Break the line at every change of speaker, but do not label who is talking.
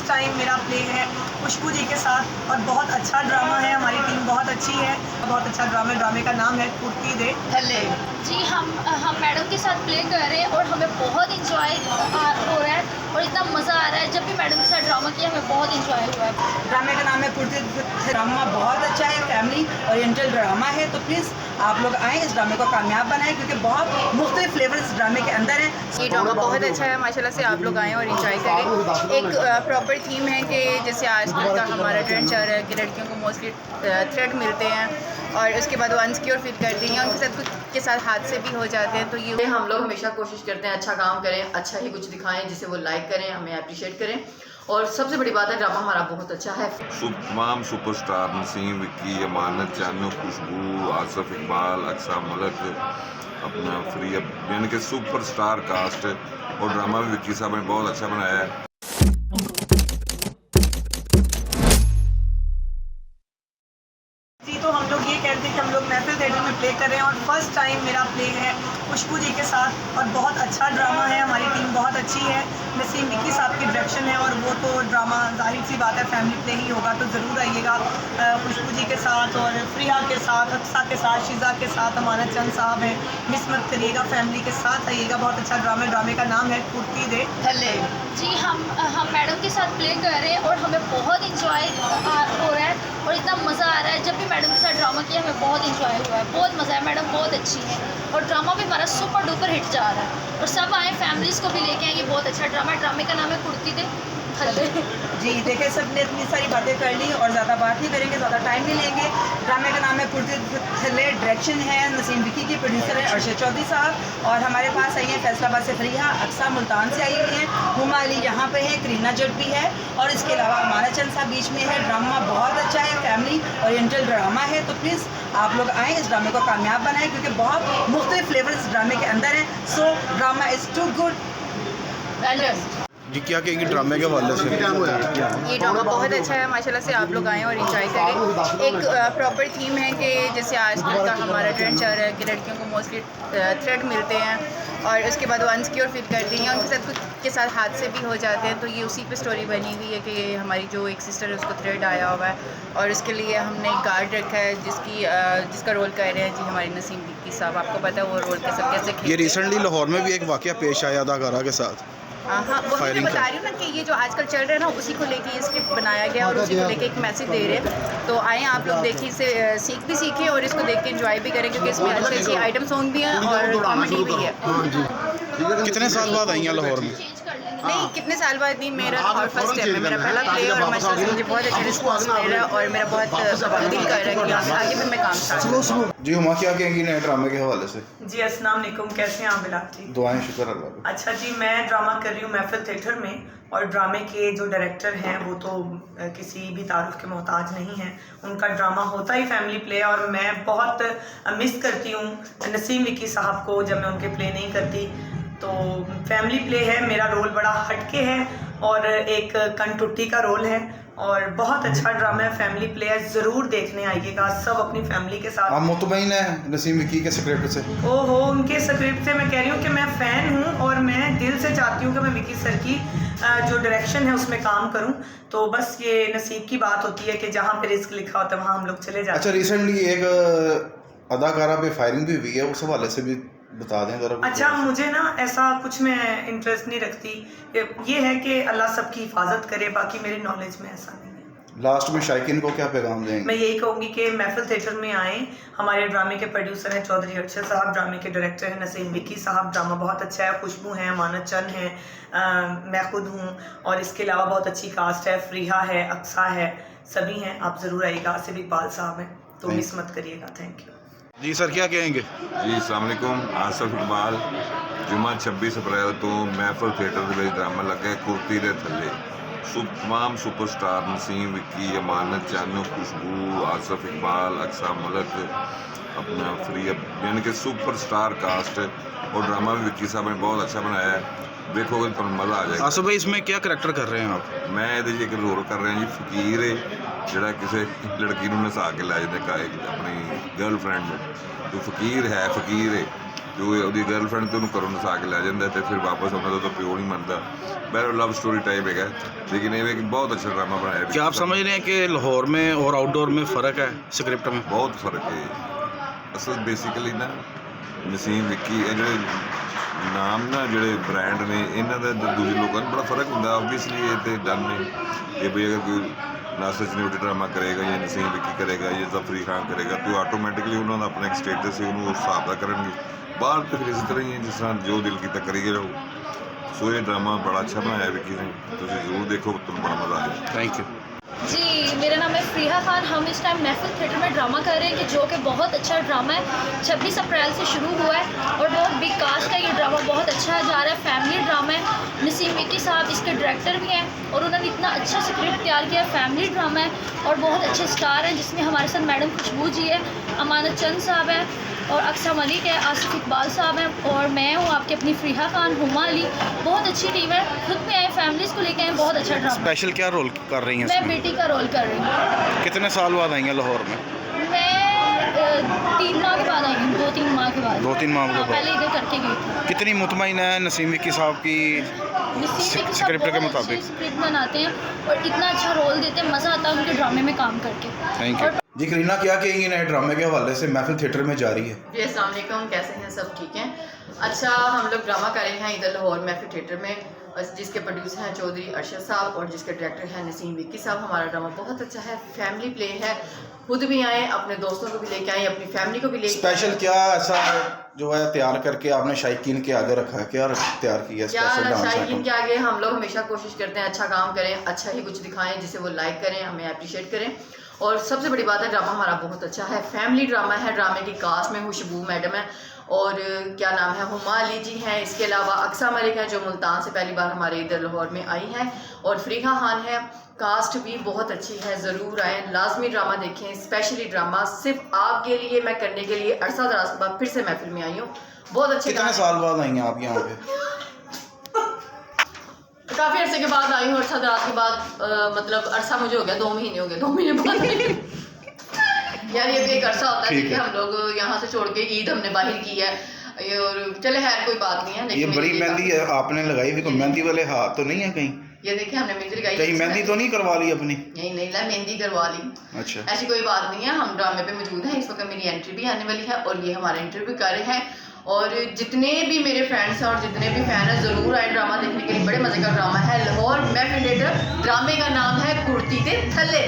First time मेरा play है खुशबू जी के साथ और बहुत अच्छा ड्रामा है। हमारी टीम बहुत अच्छी है, बहुत अच्छा ड्रामे का नाम है कुर्ती दे थल्ले।
जी हम मैडम के साथ प्ले कर रहे हैं और हमें बहुत इंजॉय हो रहा है और इतना मज़ा आ रहा है। जब भी मैडम के साथ ड्रामा किया हमें बहुत इंजॉय हुआ है।
ड्रामे का नाम है कुर्ती दे। ड्रामा बहुत अच्छा है, फैमिली ओरिएंटल ड्रामा है, तो प्लीज़ आप लोग आएँ, इस ड्रामे को कामयाब बनाएं क्योंकि बहुत मुख्तलिफ फ्लेवर इस ड्रामे के अंदर हैं।
ये ड्रामा बहुत अच्छा है, माशाल्लाह से आप लोग आएँ और इंजॉय करें। एक प्रॉपर थीम है कि जैसे आजकल का हमारा ट्रेंड चल रहा है कि लड़कियों को मोस्टली थ्रेट मिलते हैं और उसके बाद वो अनसिक्योर फील करती हैं, उनके साथ कुछ के साथ हादसे भी हो जाते हैं। तो ये
हम लोग हमेशा कोशिश करते हैं अच्छा काम करें, अच्छा ही कुछ दिखाएं जिसे वो लाइक करें, हमें अप्रिशिएट करें। और सबसे बड़ी बात है ड्रामा हमारा बहुत अच्छा है।
तमाम सुपरस्टार नसीम, विक्की, अमानत, चानू, खुशबू, आसिफ इकबाल, अक्सा मलक, अपना फ्री, यानी कि सुपरस्टार कास्ट। और ड्रामा भी विक्की साहब ने बहुत अच्छा बनाया है।
जी तो हम लोग ये कहते हैं कि हम लोग महफिल थिएटर में प्ले कर रहे हैं और फर्स्ट टाइम मेरा प्ले है खुशबू जी के साथ और बहुत अच्छा ड्रामा है। हमारी टीम बहुत अच्छी है, नसीम विक्की साहब की डायरेक्शन है और वो तो ड्रामा जाहिर सी बात है फैमिली प्ले ही होगा, तो ज़रूर आइएगा खुशबू जी के साथ और फ्रिया के साथ, अक्सा के साथ, शिजा के साथ, अमानत चंद साहब हैं। मिस मत करिएगा, फैमिली के साथ आइएगा। बहुत अच्छा ड्रामे का नाम है कुर्ती दे थल्ले।
जी हम मैडम के साथ प्ले कर रहे हैं और हमें बहुत इंजॉय हो रहा है और इतना मज़ा आ रहा है। जब भी मैडम के साथ ड्रामा किया हमें बहुत इंजॉय हुआ है, बहुत मज़ा है। मैडम बहुत अच्छी है और ड्रामा भी हमारा सुपर डुपर हिट जा रहा है और सब आए, फैमिलीज़ को भी लेके आएंगे। बहुत अच्छा ड्रामा है, ड्रामे का नाम है कुर्ती दे थल्ले।
जी देखें, सब ने इतनी सारी बातें कर ली और ज़्यादा बात नहीं करेंगे, ज़्यादा टाइम नहीं लेंगे। ड्रामे का नाम है कुर्ती थल्ले, डायरेक्शन है नसीम विक्की की, प्रोड्यूसर है अरशद चौधरी साहब। और हमारे पास आई हैं फैसलाबाद से फ्रिया, अक्सा मुल्तान से आई हुई हैं, हुमा अली यहाँ पे है, करीना जट भी है और इसके अलावा अमानत चंद साहब बीच में है। ड्रामा बहुत अच्छा है, फैमिली ओरिएंटल ड्रामा है, तो प्लीज़ आप लोग आएँ, इस ड्रामे को कामयाब बनाएं क्योंकि बहुत मुख्तलिफ फ्लेवर इस ड्रामे के अंदर हैं। सो ड्रामा इज़ टू गुड।
जी क्या कहेंगे ड्रामे के हवाले से?
ये ड्रामा बहुत अच्छा है, माशाल्लाह से आप लोग आएँ और इंजॉय करें। एक प्रॉपर थीम है कि जैसे आजकल का हमारा ट्रेंड चल रहा है कि लड़कियों को मोस्टली थ्रेट मिलते हैं और उसके बाद वो अनसिक्योर फील करती हैं, उनके साथ कुछ के साथ हादसे भी हो जाते हैं। तो ये उसी पे स्टोरी बनी हुई है कि हमारी जो एक सिस्टर है उसको थ्रेट आया हुआ है और उसके लिए हमने एक गार्ड रखा है जिसका रोल कर रहे हैं जी हमारे नसीम विक्की साहब। आपको पता है वो रोल कैसे
ये रिसेंटली लाहौर में भी एक वाकया पेश आया अदाकारा के साथ।
हाँ, वो मैं बता रही हूँ ना कि ये जो आजकल चल रहा है ना उसी को लेके ये स्क्रिप्ट बनाया गया और उसी को लेके एक मैसेज दे रहे हैं। तो आए आप लोग देखिए, इसे सीख भी सीखें और इसको देख के एंजॉय भी करें क्योंकि इसमें अच्छी अच्छी आइटम सॉन्ग भी हैं और कॉमेडी भी है।
कितने साल बाद आई हैं लाहौर में?
नहीं, कितने साल बाद नहीं, मेरा और फर्स्ट टाइम है, मेरा पहला प्ले और माशाल्लाह से मुझे बहुत अच्छा रिस्पॉन्स मिल रहा है और मेरा बहुत दिल कर रहा है कि आगे भी मैं काम स्टार्ट करूँ।
जी हुमा क्या कहेंगी नए ड्रामे के हवाले से?
जी अस्सलाम वालेकुम, कैसे हैं आप बिलाल जी?
दुआएं, शुक्र अल्लाह का।
अच्छा जी, मैं ड्रामा कर रही हूँ महफिल थिएटर में और ड्रामे के जो डायरेक्टर हैं वो तो किसी भी तारुफ के मोहताज नहीं हैं। उनका ड्रामा होता ही फैमिली प्ले है और मैं बहुत मिस करती हूँ नसीम विक्की साहब को जब मैं उनके प्ले नहीं करती। तो फैमिली प्ले है, मेरा रोल बड़ा हटके है और एक कनटुट्टी का रोल है और बहुत अच्छा ड्रामा है, फैमिली प्ले है, ज़रूर देखने आइएगा सब अपनी फैमिली के साथ।
आप मुतमईन हैं नसीम विक्की के स्क्रिप्ट से?
ओहो, उनके स्क्रिप्ट से मैं कह रही हूँ कि मैं फ़ैन हूँ और मैं दिल से चाहती हूँ कि मैं विक्की सर की जो डायरेक्शन है उसमें काम करूँ। तो बस ये नसीब की बात होती है कि जहाँ पे रिस्क लिखा होता है वहाँ हम लोग चले जाते हैं।
अच्छा, रिसेंटली एक अदाकारा पे फायरिंग भी हुई है, उस हवाले से भी बता दें जरा।
अच्छा, मुझे ना ऐसा कुछ में इंटरेस्ट नहीं रखती, ये है कि अल्लाह सबकी हिफाजत करे, बाकी मेरी नॉलेज में ऐसा नहीं है।
लास्ट में शायकीन को क्या पैगाम देंगे?
मैं यही कहूँगी कि महफिल थिएटर में आएँ। हमारे ड्रामे के प्रोड्यूसर हैं चौधरी अरशद साहब, ड्रामे के डायरेक्टर हैं नसीम विक्की साहब। ड्रामा बहुत अच्छा है, खुशबू हैं, अमानत चंद हैं, मैं खुद हूँ और इसके अलावा बहुत अच्छी कास्ट है, फ्रिया है, अक्सा है, सभी हैं। आप ज़रूर आइएगा, आसिफ इकबाल साहब हैं, तो मिस मत करिएगा। थैंक यू
जी सर, क्या कहेंगे?
जी अस्सलाम वालेकुम, आसिफ इकबाल। जुम्मा 26 अप्रैल तो महफिल थिएटर के ड्रामा लगे कुर्ती दे थल्ले। तमाम सुपरस्टार नसीम विक्की, अमानत चानू, खुशबू, आसिफ इकबाल, अक्सा मलक, अपना फ्री, यानी कि सुपरस्टार कास्ट। और ड्रामा भी विक्की साहब ने बहुत अच्छा बनाया है, देखोगे तो मज़ा आ जाएगा।
आसिफ भाई इसमें क्या करैक्टर कर रहे हैं आप?
मैं ये एक रोल कर रहा जी फकीर है ਜਿਹੜਾ ਕਿਸੇ लड़की ਨੂੰ ਨਸਾ ਕੇ ਲੈ ਜਾਂਦਾ अपनी गर्लफ्रेंड ਨੂੰ। तो फकीर है ਜੋ ਉਹਦੀ ਗਰਲਫ੍ਰੈਂਡ ਤੇ ਉਹਨੂੰ ਘਰੋਂ ਨਸਾ ਕੇ ਲੈ ਜਾਂਦਾ ਤੇ ਫਿਰ ਵਾਪਸ ਆਉਂਦਾ ਤਾਂ ਉਹਦਾ ਪਿਓ ਨਹੀਂ ਮੰਨਦਾ। ਬਹਿਰ ਲਵ स्टोरी टाइप है, लेकिन ये कि बहुत अच्छा ड्रामा बनाया है।
क्या आप समझ रहे हैं कि लाहौर में और आउटडोर में फ़र्क है स्क्रिप्ट में?
बहुत फर्क है। असल बेसिकली ना नसीम विक्की ਇਹ ਜਿਹੜੇ ਨਾਮ ਨਾ ਜਿਹੜੇ ਬ੍ਰਾਂਡ ਨੇ ਇਹਨਾਂ ਦਾ ਦੂਜੇ ਲੋਕਾਂ ਨੂੰ ਬੜਾ ਫਰਕ ਹੁੰਦਾ। ਓਬਵੀਅਸਲੀ ਇਹ ਤੇ ਡਨ ਨੇ ਕਿ ਵੀ ਅਗਰ ਕੋਈ नासिर चनोटी ड्रामा करेगा या नसीम विक्की करेगा या ज़फरी खान करेगा तो ऑटोमैटिकली उन्होंने अपना एक स्टेटस है उन्होंने उस हिसाब का करेंगे। बाहर तो फिर इस तरह ही है जिस तरह जो दिल किया करी जाओ। सो ये ड्रामा बड़ा अच्छा बनाया विक्की ने, तो जरूर देखो, तुम बड़ा मज़ा आएगा।
थैंक यू
जी, मेरा नाम है फ्रीहा खान। हम इस टाइम महफिल थिएटर में ड्रामा कर रहे हैं कि जो कि बहुत अच्छा ड्रामा है। 26 अप्रैल से शुरू हुआ है और बहुत बिग कास्ट का ये ड्रामा बहुत अच्छा जा रहा है। फैमिली ड्रामा है। नसीम विक्की साहब इसके डायरेक्टर भी हैं और उन्होंने इतना अच्छा स्क्रिप्ट तैयार किया। फैमिली ड्रामा है और बहुत अच्छे स्टार हैं जिसमें हमारे साथ मैडम खुशबू जी है, अमानत चंद साहब हैं और अक्सा मलिक है, आसिफ इकबाल साहब हैं और मैं हूँ आपकी अपनी फ्रीहा खान, हुमा अली। बहुत अच्छी टीम है, खुद में आए, फैमिलीज़ को लेके आए। बहुत अच्छा ड्रामा।
स्पेशल क्या रोल कर रही हैं
मैं
इसमें?
बेटी का रोल कर रही हूँ।
कितने साल बाद आई हैं लाहौर में?
मैं 3 माह के बाद आई हूँ, 2-3 माह के बाद।
2-3 माह के
हाँ,
बाद।
पहले इधर करके गई थी।
कितनी मुतमईन है नसीम विक्की साहब की
नसीम विक्की साहब
स्क्रिप्ट के
बहुत
मुताबिक?
अच्छी स्क्रिप्ट बनाते हैं और इतना अच्छा रोल देते हैं, मज़ा आता है उनके ड्रामे में काम करके।
Thank you.
जी करीना, क्या कहेंगी नए ड्रामे के हवाले से? महफिल थिएटर में जारी है।
जी अस्सलाम वालेकुम, कैसे हैं सब? ठीक हैं। अच्छा, हम लोग ड्रामा कर रहे हैं इधर लाहौर महफिल थिएटर में, जिसके प्रोड्यूसर हैं चौधरी अरशद साहब और जिसके डायरेक्टर हैं नसीम विक्की साहब। हमारा ड्रामा बहुत अच्छा है, फैमिली प्ले है। खुद भी आए, अपने दोस्तों को भी लेके आए, अपनी फैमिली को भी लेके।
स्पेशल क्या ऐसा जो है तैयार करके आपने शायकीन के आगे रखा है? क्या तैयार किया
क्या
स्पेशल डांस
शायकीन
आइटम?
के आगे हम लोग हमेशा कोशिश करते हैं अच्छा काम करें, अच्छा ही कुछ दिखाएं जिसे वो लाइक करें, हमें अप्रिशिएट करें। और सबसे बड़ी बात है ड्रामा हमारा बहुत अच्छा है, फैमिली ड्रामा है। ड्रामे की कास्ट में खुशबू मैडम है और क्या नाम है, हुमा अली जी हैं। इसके अलावा अक्सा मलिक हैं जो मुल्तान से पहली बार हमारे इधर लाहौर में आई हैं और फ्रीहा खान है। कास्ट भी बहुत अच्छी है, ज़रूर आएँ, लाजमी ड्रामा देखें। स्पेशली ड्रामा सिर्फ आपके लिए मैं करने के लिए अरसा दराज के बाद फिर से महफिल में आई हूँ। बहुत अच्छे
कितने साल बाद आई हैं आप यहाँ पे?
काफ़ी अरसे के बाद आई हूँ, अरसा दराज के बाद। मतलब अरसा मुझे हो गया 2 महीने हो गए, 2 महीने बाद यार ये भी एक अरसा होता है कि हम लोग यहाँ से छोड़ के ईद हमने बाहर की है ये, और चले खैर कोई बात नहीं है।
ये बड़ी मेहंदी है आपने लगाई हुई, कोई मेहंदी वाले हाथ तो नहीं है कहीं?
ये देखिए हमने मेहंदी लगाई।
कहीं मेहंदी तो नहीं करवा ली अपनी?
नहीं ला मेहंदी करवा ली।
अच्छा,
ऐसी कोई बात नहीं है, हम ड्रामे पे मौजूद हैं। इस वक्त मेरी एंट्री भी आने वाली है और ये हमारा इंटरव्यू कर रहे हैं। और जितने भी मेरे फ्रेंड्स हैं और जितने भी फैन हैं ज़रूर आए ड्रामा देखने के लिए। बड़े मज़े का ड्रामा है, लाहौर महफिल थिएटर। ड्रामे का नाम है कुर्ती दे थल्ले।